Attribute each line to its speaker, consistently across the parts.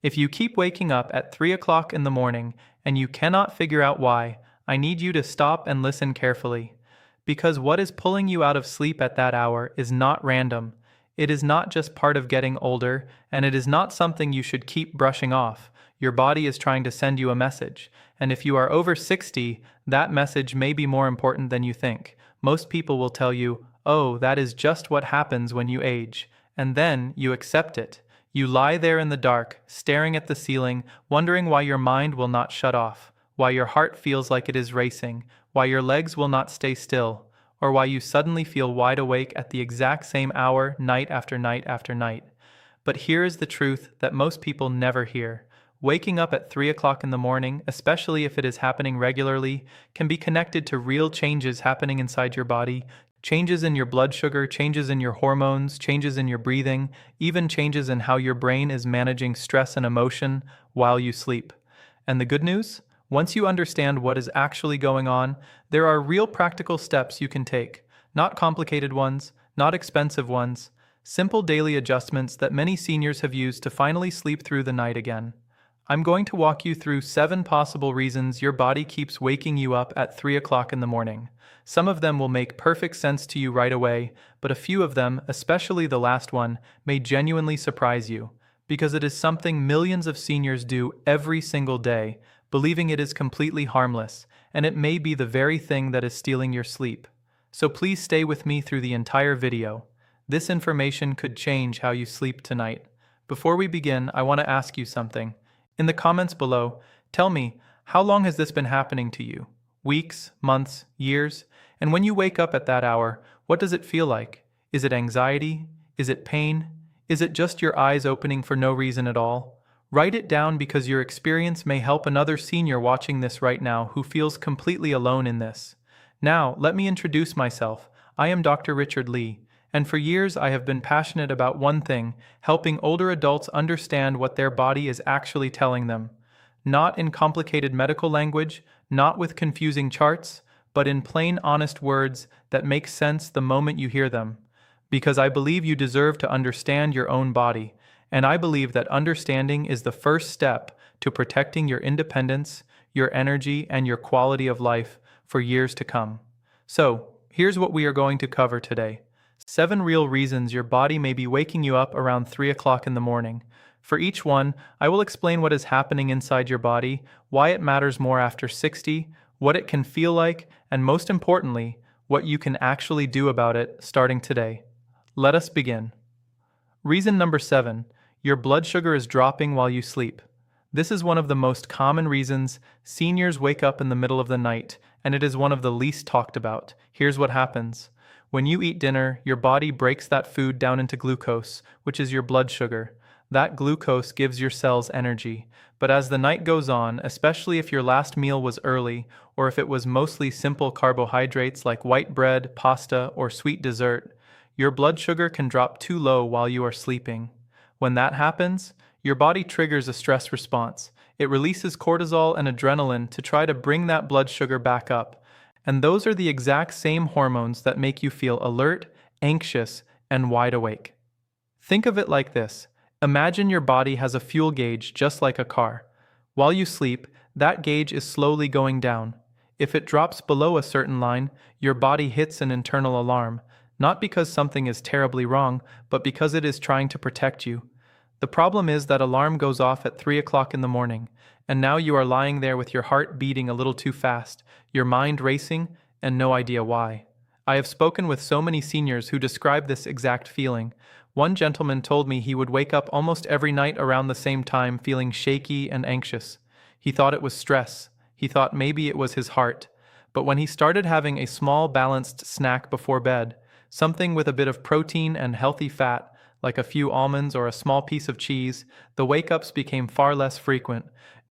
Speaker 1: If you keep waking up at 3 o'clock in the morning and you cannot figure out why, I need you to stop and listen carefully. Because what is pulling you out of sleep at that hour is not random. It is not just part of getting older, and it is not something you should keep brushing off. Your body is trying to send you a message, and if you are over 60, that message may be more important than you think. Most people will tell you, "Oh, that is just what happens when you age," and then you accept it. You lie there in the dark, staring at the ceiling, wondering why your mind will not shut off, why your heart feels like it is racing, why your legs will not stay still, or why you suddenly feel wide awake at the exact same hour, night after night after night. But here is the truth that most people never hear. Waking up at 3 o'clock in the morning, especially if it is happening regularly, can be connected to real changes happening inside your body. Changes in your blood sugar, changes in your hormones, changes in your breathing, even changes in how your brain is managing stress and emotion while you sleep. And the good news? Once you understand what is actually going on, there are real practical steps you can take. Not complicated ones, not expensive ones. Simple daily adjustments that many seniors have used to finally sleep through the night again. I'm going to walk you through 7 possible reasons your body keeps waking you up at 3 o'clock in the morning. Some of them will make perfect sense to you right away, but a few of them, especially the last one, may genuinely surprise you, because it is something millions of seniors do every single day, believing it is completely harmless, and it may be the very thing that is stealing your sleep. So please stay with me through the entire video. This information could change how you sleep tonight. Before we begin, I want to ask you something. In the comments below, tell me, how long has this been happening to you? Weeks, months, years? And when you wake up at that hour, what does it feel like? Is it anxiety? Is it pain? Is it just your eyes opening for no reason at all? Write it down because your experience may help another senior watching this right now who feels completely alone in this. Now, let me introduce myself. I am Dr. Richard Lee, and for years I have been passionate about one thing, helping older adults understand what their body is actually telling them. Not in complicated medical language, not with confusing charts, but in plain, honest words that make sense the moment you hear them. Because I believe you deserve to understand your own body, and I believe that understanding is the first step to protecting your independence, your energy, and your quality of life for years to come. So, here's what we are going to cover today. 7 real reasons your body may be waking you up around 3 o'clock in the morning. For each one, I will explain what is happening inside your body, why it matters more after 60, what it can feel like, and most importantly, what you can actually do about it starting today. Let us begin. Reason number 7, your blood sugar is dropping while you sleep. This is one of the most common reasons seniors wake up in the middle of the night, and it is one of the least talked about. Here's what happens. When you eat dinner, your body breaks that food down into glucose, which is your blood sugar. That glucose gives your cells energy. But as the night goes on, especially if your last meal was early, or if it was mostly simple carbohydrates like white bread, pasta, or sweet dessert, your blood sugar can drop too low while you are sleeping. When that happens, your body triggers a stress response. It releases cortisol and adrenaline to try to bring that blood sugar back up. And those are the exact same hormones that make you feel alert, anxious, and wide awake. Think of it like this. Imagine your body has a fuel gauge just like a car. While you sleep, that gauge is slowly going down. If it drops below a certain line, your body hits an internal alarm, not because something is terribly wrong, but because it is trying to protect you. The problem is that alarm goes off at 3 o'clock in the morning, and now you are lying there with your heart beating a little too fast, your mind racing, and no idea why. I have spoken with so many seniors who describe this exact feeling. One gentleman told me he would wake up almost every night around the same time feeling shaky and anxious. He thought it was stress. He thought maybe it was his heart. But when he started having a small balanced snack before bed, something with a bit of protein and healthy fat, like a few almonds or a small piece of cheese, the wake-ups became far less frequent.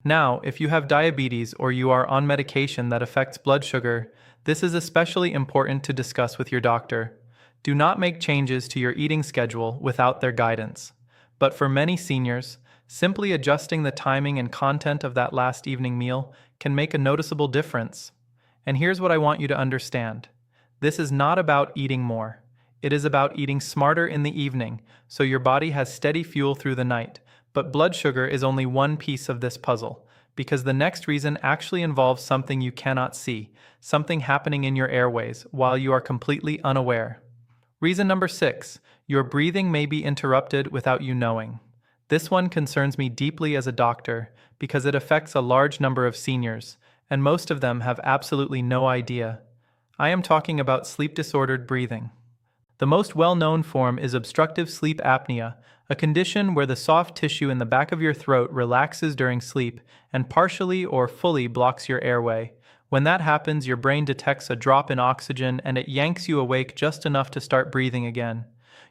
Speaker 1: Now, if you have diabetes or you are on medication that affects blood sugar, this is especially important to discuss with your doctor. Do not make changes to your eating schedule without their guidance. But for many seniors, simply adjusting the timing and content of that last evening meal can make a noticeable difference. And here's what I want you to understand. This is not about eating more. It is about eating smarter in the evening, so your body has steady fuel through the night. But blood sugar is only one piece of this puzzle, because the next reason actually involves something you cannot see, something happening in your airways while you are completely unaware. Reason number 6, your breathing may be interrupted without you knowing. This one concerns me deeply as a doctor because it affects a large number of seniors, and most of them have absolutely no idea. I am talking about sleep-disordered breathing. The most well-known form is obstructive sleep apnea, a condition where the soft tissue in the back of your throat relaxes during sleep and partially or fully blocks your airway. When that happens, your brain detects a drop in oxygen and it yanks you awake just enough to start breathing again.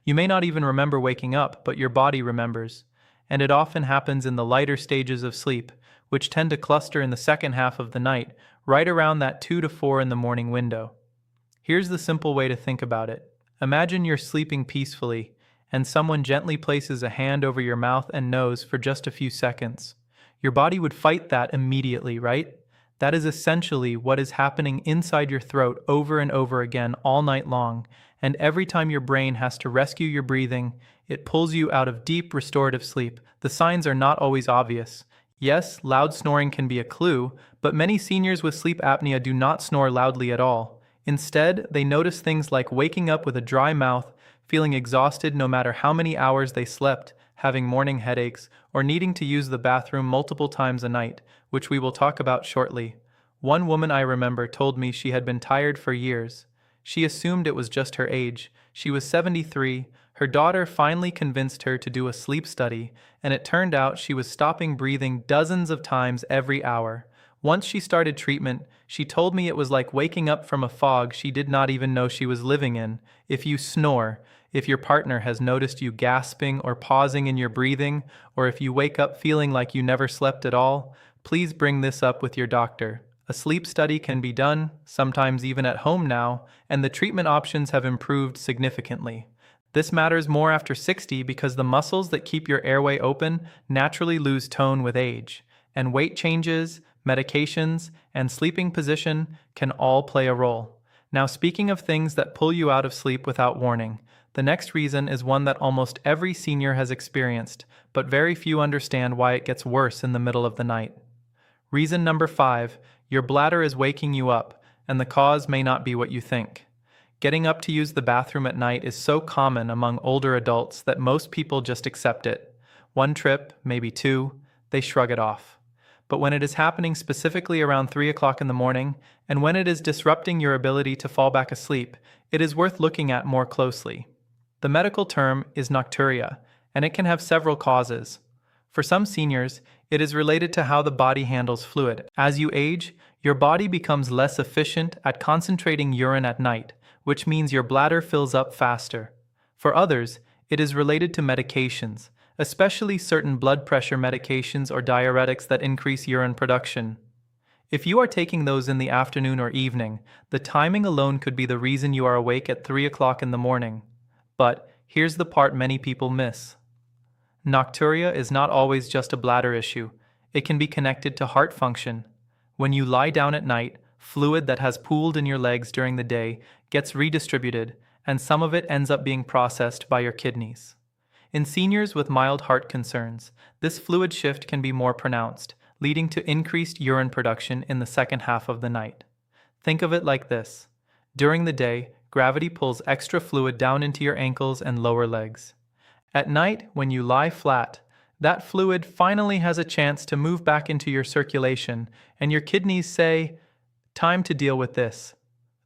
Speaker 1: You may not even remember waking up, but your body remembers. And it often happens in the lighter stages of sleep, which tend to cluster in the second half of the night, right around that 2 to 4 in the morning window. Here's the simple way to think about it. Imagine you're sleeping peacefully, and someone gently places a hand over your mouth and nose for just a few seconds. Your body would fight that immediately, right? That is essentially what is happening inside your throat over and over again all night long, and every time your brain has to rescue your breathing, it pulls you out of deep restorative sleep. The signs are not always obvious. Yes, loud snoring can be a clue, but many seniors with sleep apnea do not snore loudly at all. Instead, they notice things like waking up with a dry mouth, feeling exhausted no matter how many hours they slept, having morning headaches, or needing to use the bathroom multiple times a night, which we will talk about shortly. One woman I remember told me she had been tired for years. She assumed it was just her age. She was 73. Her daughter finally convinced her to do a sleep study, and it turned out she was stopping breathing dozens of times every hour. Once she started treatment, she told me it was like waking up from a fog she did not even know she was living in. If you snore, if your partner has noticed you gasping or pausing in your breathing, or if you wake up feeling like you never slept at all, please bring this up with your doctor. A sleep study can be done, sometimes even at home now, and the treatment options have improved significantly. This matters more after 60 because the muscles that keep your airway open naturally lose tone with age, and weight changes, medications, and sleeping position can all play a role. Now, speaking of things that pull you out of sleep without warning, the next reason is one that almost every senior has experienced, but very few understand why it gets worse in the middle of the night. Reason number 5, your bladder is waking you up, and the cause may not be what you think. Getting up to use the bathroom at night is so common among older adults that most people just accept it. One trip, maybe 2, they shrug it off. But when it is happening specifically around 3 o'clock in the morning, and when it is disrupting your ability to fall back asleep, it is worth looking at more closely. The medical term is nocturia, and it can have several causes. For some seniors, it is related to how the body handles fluid. As you age, your body becomes less efficient at concentrating urine at night, which means your bladder fills up faster. For others, it is related to medications, especially certain blood pressure medications or diuretics that increase urine production. If you are taking those in the afternoon or evening, the timing alone could be the reason you are awake at 3 o'clock in the morning. But here's the part many people miss. Nocturia is not always just a bladder issue. It can be connected to heart function. When you lie down at night, fluid that has pooled in your legs during the day gets redistributed, and some of it ends up being processed by your kidneys. In seniors with mild heart concerns, this fluid shift can be more pronounced, leading to increased urine production in the second half of the night. Think of it like this. During the day, gravity pulls extra fluid down into your ankles and lower legs. At night, when you lie flat, that fluid finally has a chance to move back into your circulation, and your kidneys say, "Time to deal with this."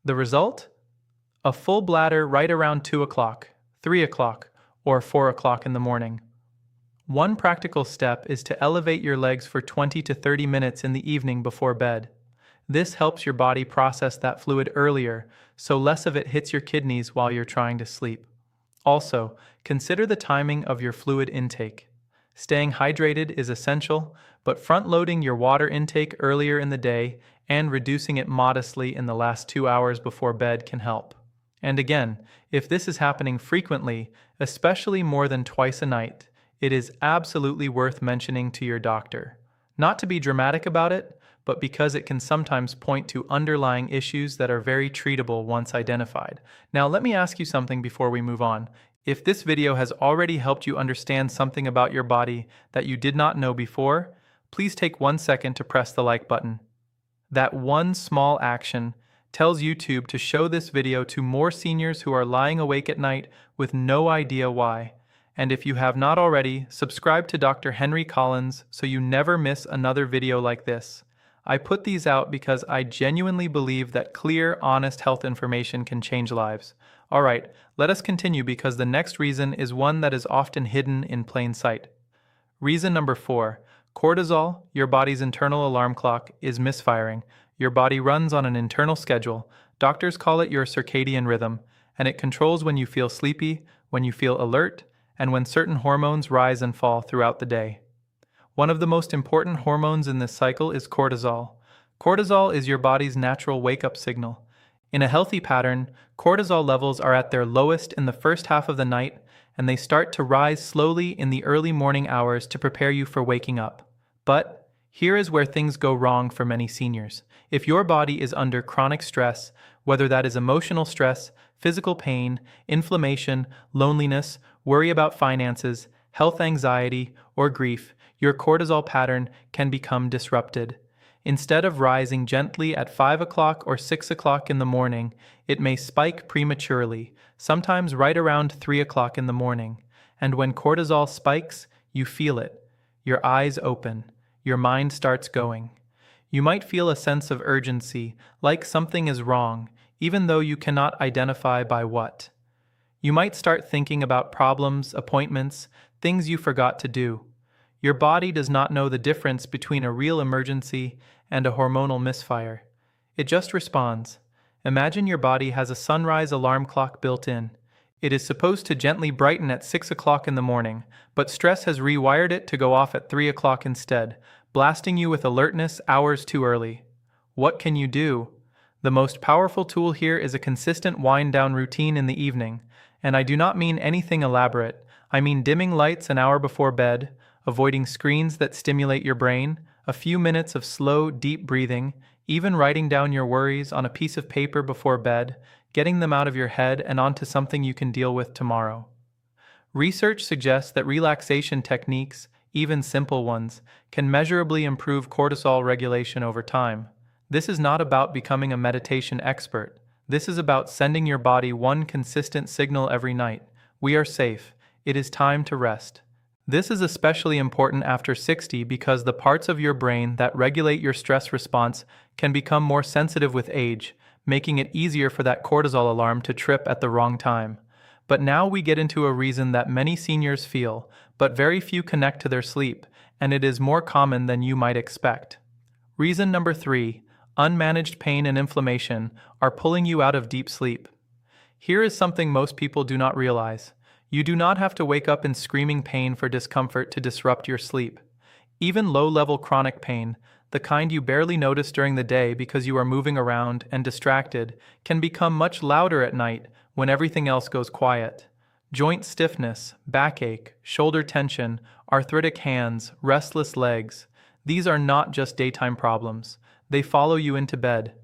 Speaker 1: The result? A full bladder right around 2 o'clock, 3 o'clock, or 4 o'clock in the morning. One practical step is to elevate your legs for 20 to 30 minutes in the evening before bed. This helps your body process that fluid earlier, so less of it hits your kidneys while you're trying to sleep. Also, consider the timing of your fluid intake. Staying hydrated is essential, but front-loading your water intake earlier in the day and reducing it modestly in the last 2 hours before bed can help. And again, if this is happening frequently, especially more than twice a night, it is absolutely worth mentioning to your doctor. Not to be dramatic about it, but because it can sometimes point to underlying issues that are very treatable once identified. Now, let me ask you something before we move on. If this video has already helped you understand something about your body that you did not know before, please take 1 second to press the like button. That one small action tells YouTube to show this video to more seniors who are lying awake at night with no idea why. And if you have not already, subscribe to Dr. Henry Collins so you never miss another video like this. I put these out because I genuinely believe that clear, honest health information can change lives. Alright, let us continue because the next reason is one that is often hidden in plain sight. Reason number 4. Cortisol, your body's internal alarm clock, is misfiring. Your body runs on an internal schedule. Doctors call it your circadian rhythm, and it controls when you feel sleepy, when you feel alert, and when certain hormones rise and fall throughout the day. One of the most important hormones in this cycle is cortisol. Cortisol is your body's natural wake-up signal. In a healthy pattern, cortisol levels are at their lowest in the first half of the night, and they start to rise slowly in the early morning hours to prepare you for waking up. But here is where things go wrong for many seniors. If your body is under chronic stress, whether that is emotional stress, physical pain, inflammation, loneliness, worry about finances, health anxiety, or grief, your cortisol pattern can become disrupted. Instead of rising gently at 5 o'clock or 6 o'clock in the morning, it may spike prematurely, sometimes right around 3 o'clock in the morning. And when cortisol spikes, you feel it. Your eyes open. Your mind starts going. You might feel a sense of urgency, like something is wrong, even though you cannot identify by what. You might start thinking about problems, appointments, things you forgot to do. Your body does not know the difference between a real emergency and a hormonal misfire. It just responds. Imagine your body has a sunrise alarm clock built in. It is supposed to gently brighten at 6 o'clock in the morning, but stress has rewired it to go off at 3 o'clock instead, blasting you with alertness hours too early. What can you do? The most powerful tool here is a consistent wind-down routine in the evening, and I do not mean anything elaborate. I mean dimming lights an hour before bed, avoiding screens that stimulate your brain, a few minutes of slow, deep breathing, even writing down your worries on a piece of paper before bed, getting them out of your head and onto something you can deal with tomorrow. Research suggests that relaxation techniques, even simple ones, can measurably improve cortisol regulation over time. This is not about becoming a meditation expert. This is about sending your body one consistent signal every night. We are safe. It is time to rest. This is especially important after 60 because the parts of your brain that regulate your stress response can become more sensitive with age, making it easier for that cortisol alarm to trip at the wrong time. But now we get into a reason that many seniors feel, but very few connect to their sleep, and it is more common than you might expect. Reason number 3, unmanaged pain and inflammation are pulling you out of deep sleep. Here is something most people do not realize. You do not have to wake up in screaming pain for discomfort to disrupt your sleep. Even low-level chronic pain, the kind you barely notice during the day because you are moving around and distracted, can become much louder at night when everything else goes quiet. Joint stiffness, backache, shoulder tension, arthritic hands, restless legs. These are not just daytime problems. They follow you into bed.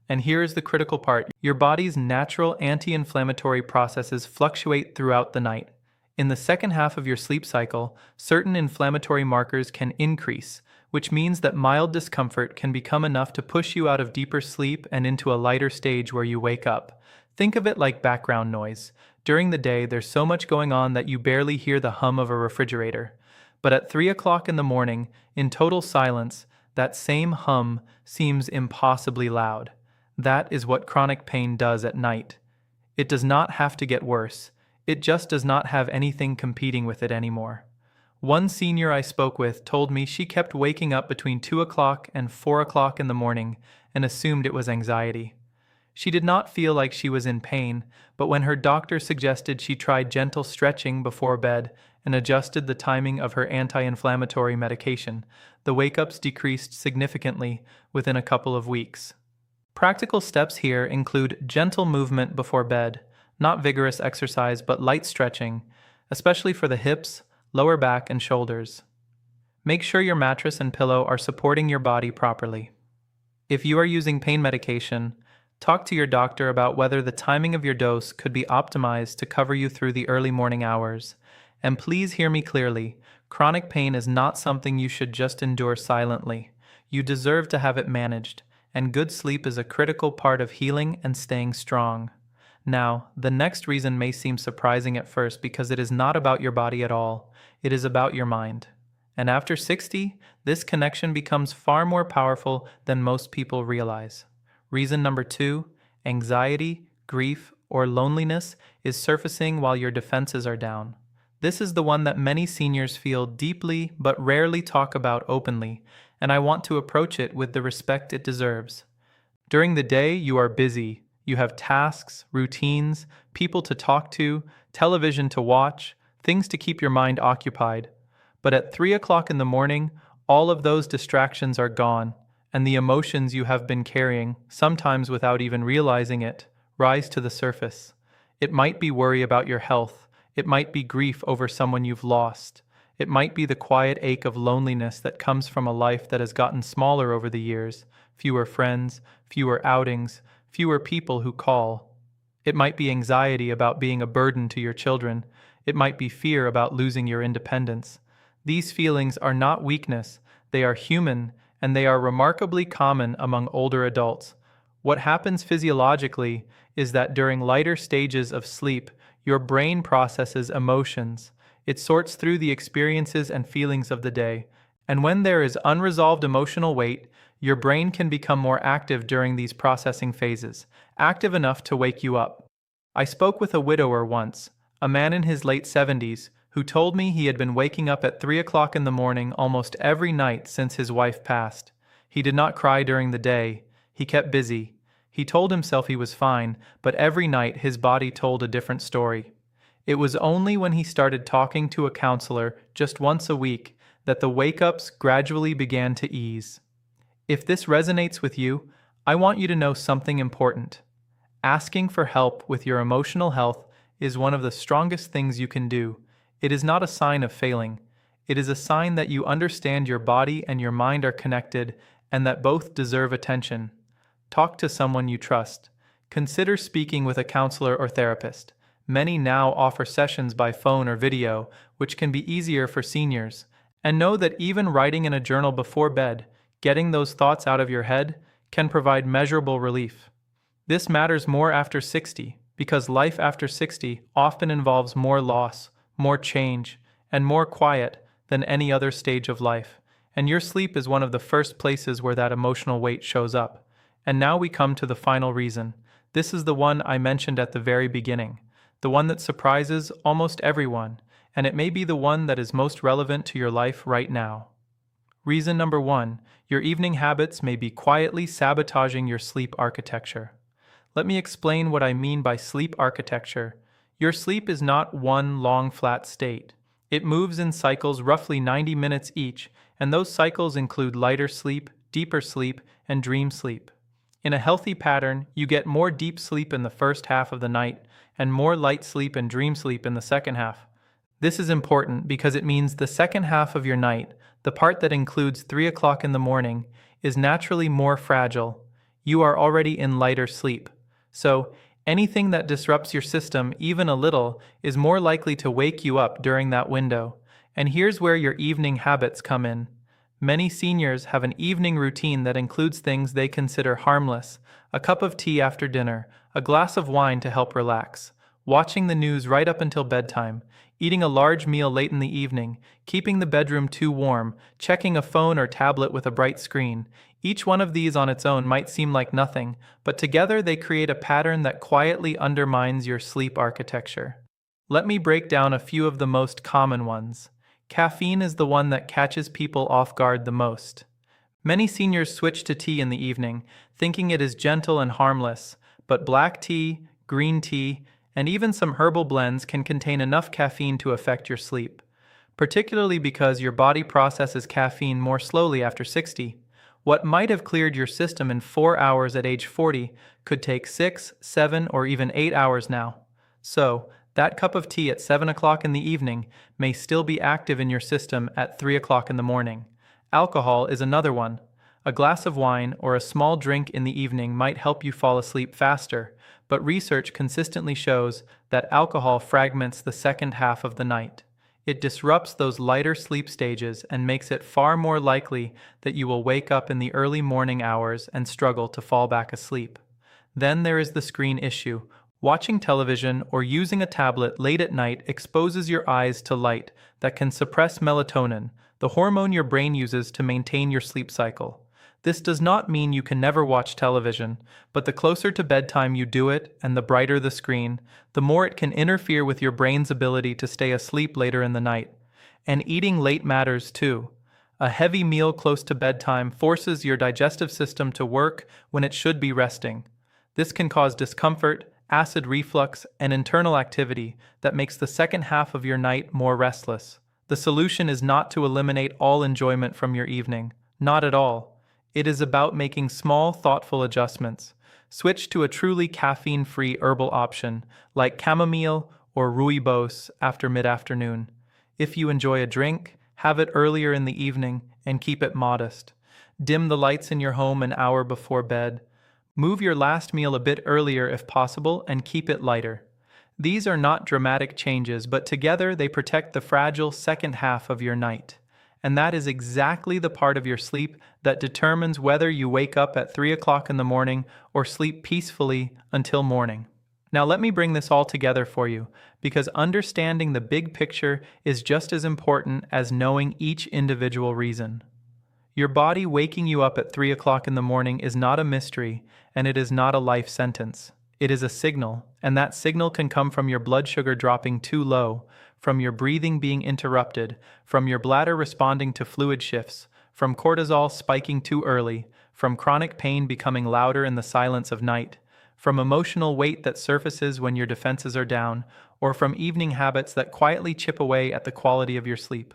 Speaker 1: And here is the critical part. Your body's natural anti-inflammatory processes fluctuate throughout the night. In the second half of your sleep cycle, certain inflammatory markers can increase, which means that mild discomfort can become enough to push you out of deeper sleep and into a lighter stage where you wake up. Think of it like background noise. During the day, there's so much going on that you barely hear the hum of a refrigerator. But at 3 o'clock in the morning, in total silence, that same hum seems impossibly loud. That is what chronic pain does at night. It does not have to get worse. It just does not have anything competing with it anymore. One senior I spoke with told me she kept waking up between 2 o'clock and 4 o'clock in the morning and assumed it was anxiety. She did not feel like she was in pain, but when her doctor suggested she try gentle stretching before bed and adjusted the timing of her anti-inflammatory medication, the wake-ups decreased significantly within a couple of weeks. Practical steps here include gentle movement before bed, not vigorous exercise but light stretching, especially for the hips, lower back, and shoulders. Make sure your mattress and pillow are supporting your body properly. If you are using pain medication, Talk to your doctor about whether the timing of your dose could be optimized to cover you through the early morning hours. And please hear me clearly, chronic pain is not something you should just endure silently. You deserve to have it managed, and good sleep is a critical part of healing and staying strong. Now, the next reason may seem surprising at first because it is not about your body at all, it is about your mind. And after 60, this connection becomes far more powerful than most people realize. Reason number 2, anxiety, grief, or loneliness is surfacing while your defenses are down. This is the one that many seniors feel deeply but rarely talk about openly, and I want to approach it with the respect it deserves. During the day, you are busy. You have tasks, routines, people to talk to, television to watch, things to keep your mind occupied. But at 3 o'clock in the morning, all of those distractions are gone, and the emotions you have been carrying, sometimes without even realizing it, rise to the surface. It might be worry about your health. It might be grief over someone you've lost. It might be the quiet ache of loneliness that comes from a life that has gotten smaller over the years, fewer friends, fewer outings, fewer people who call. It might be anxiety about being a burden to your children. It might be fear about losing your independence. These feelings are not weakness, they are human, and they are remarkably common among older adults. What happens physiologically is that during lighter stages of sleep, your brain processes emotions. It sorts through the experiences and feelings of the day, and when there is unresolved emotional weight, your brain can become more active during these processing phases, active enough to wake you up. I spoke with a widower once, a man in his late 70s, who told me he had been waking up at 3 o'clock in the morning almost every night since his wife passed. He did not cry during the day. He kept busy. He told himself he was fine, but every night his body told a different story. It was only when he started talking to a counselor just once a week that the wake-ups gradually began to ease. If this resonates with you, I want you to know something important. Asking for help with your emotional health is one of the strongest things you can do. It is not a sign of failing. It is a sign that you understand your body and your mind are connected and that both deserve attention. Talk to someone you trust. Consider speaking with a counselor or therapist. Many now offer sessions by phone or video, which can be easier for seniors. And know that even writing in a journal before bed, getting those thoughts out of your head, can provide measurable relief. This matters more after 60, because life after 60 often involves more loss, more change, and more quiet than any other stage of life. And your sleep is one of the first places where that emotional weight shows up. And now we come to the final reason. This is the one I mentioned at the very beginning, the one that surprises almost everyone, and it may be the one that is most relevant to your life right now. Reason number 1, your evening habits may be quietly sabotaging your sleep architecture. Let me explain what I mean by sleep architecture. Your sleep is not one long flat state. It moves in cycles roughly 90 minutes each, and those cycles include lighter sleep, deeper sleep, and dream sleep. In a healthy pattern, you get more deep sleep in the first half of the night and more light sleep and dream sleep in the second half. This is important because it means the second half of your night, the part that includes 3 o'clock in the morning, is naturally more fragile. You are already in lighter sleep. So, anything that disrupts your system even a little is more likely to wake you up during that window. And here's where your evening habits come in. Many seniors have an evening routine that includes things they consider harmless: a cup of tea after dinner, a glass of wine to help relax, watching the news right up until bedtime, eating a large meal late in the evening, keeping the bedroom too warm, checking a phone or tablet with a bright screen. Each one of these on its own might seem like nothing, but together they create a pattern that quietly undermines your sleep architecture. Let me break down a few of the most common ones. Caffeine is the one that catches people off guard the most. Many seniors switch to tea in the evening, thinking it is gentle and harmless, but black tea, green tea, and even some herbal blends can contain enough caffeine to affect your sleep, particularly because your body processes caffeine more slowly after 60. What might have cleared your system in 4 hours at age 40 could take 6, 7, or even 8 hours now. So, that cup of tea at 7 o'clock in the evening may still be active in your system at 3 o'clock in the morning. Alcohol is another one. A glass of wine or a small drink in the evening might help you fall asleep faster, but research consistently shows that alcohol fragments the second half of the night. It disrupts those lighter sleep stages and makes it far more likely that you will wake up in the early morning hours and struggle to fall back asleep. Then there is the screen issue. Watching television or using a tablet late at night exposes your eyes to light that can suppress melatonin, the hormone your brain uses to maintain your sleep cycle. This does not mean you can never watch television, but the closer to bedtime you do it and the brighter the screen, the more it can interfere with your brain's ability to stay asleep later in the night. And eating late matters too. A heavy meal close to bedtime forces your digestive system to work when it should be resting. This can cause discomfort, acid reflux, and internal activity that makes the second half of your night more restless. The solution is not to eliminate all enjoyment from your evening. Not at all. It is about making small, thoughtful adjustments. Switch to a truly caffeine-free herbal option, like chamomile or rooibos after mid-afternoon. If you enjoy a drink, have it earlier in the evening and keep it modest. Dim the lights in your home an hour before bed. Move your last meal a bit earlier if possible and keep it lighter. These are not dramatic changes, but together they protect the fragile second half of your night. And that is exactly the part of your sleep that determines whether you wake up at 3 o'clock in the morning or sleep peacefully until morning. Now let me bring this all together for you, because understanding the big picture is just as important as knowing each individual reason. Your body waking you up at 3 o'clock in the morning is not a mystery, and it is not a life sentence. It is a signal, and that signal can come from your blood sugar dropping too low, from your breathing being interrupted, from your bladder responding to fluid shifts, from cortisol spiking too early, from chronic pain becoming louder in the silence of night, from emotional weight that surfaces when your defenses are down, or from evening habits that quietly chip away at the quality of your sleep.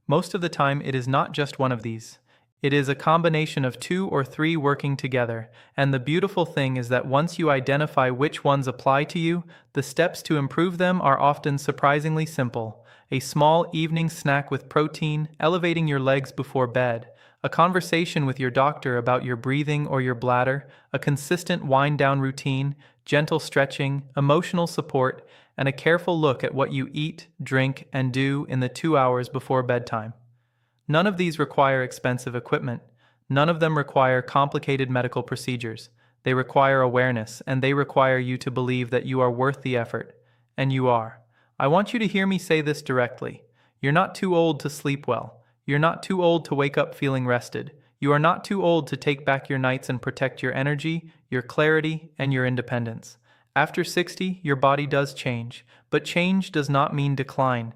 Speaker 1: Most of the time, it is not just one of these. It is a combination of 2 or 3 working together, and the beautiful thing is that once you identify which ones apply to you, the steps to improve them are often surprisingly simple. A small evening snack with protein, elevating your legs before bed, a conversation with your doctor about your breathing or your bladder, a consistent wind-down routine, gentle stretching, emotional support, and a careful look at what you eat, drink, and do in the 2 hours before bedtime. None of these require expensive equipment. None of them require complicated medical procedures. They require awareness, and they require you to believe that you are worth the effort. And you are. I want you to hear me say this directly. You're not too old to sleep well. You're not too old to wake up feeling rested. You are not too old to take back your nights and protect your energy, your clarity, and your independence. After 60, your body does change, but change does not mean decline.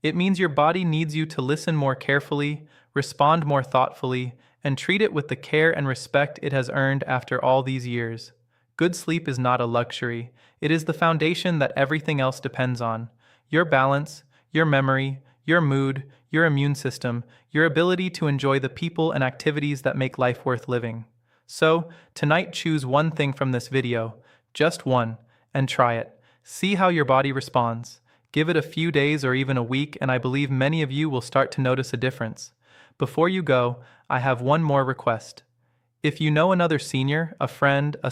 Speaker 1: It means your body needs you to listen more carefully, respond more thoughtfully, and treat it with the care and respect it has earned after all these years. Good sleep is not a luxury. It is the foundation that everything else depends on. Your balance, your memory, your mood, your immune system, your ability to enjoy the people and activities that make life worth living. So, tonight choose one thing from this video, just one, and try it. See how your body responds. Give it a few days or even a week, and I believe many of you will start to notice a difference. Before you go, I have one more request. If you know another senior, a friend, a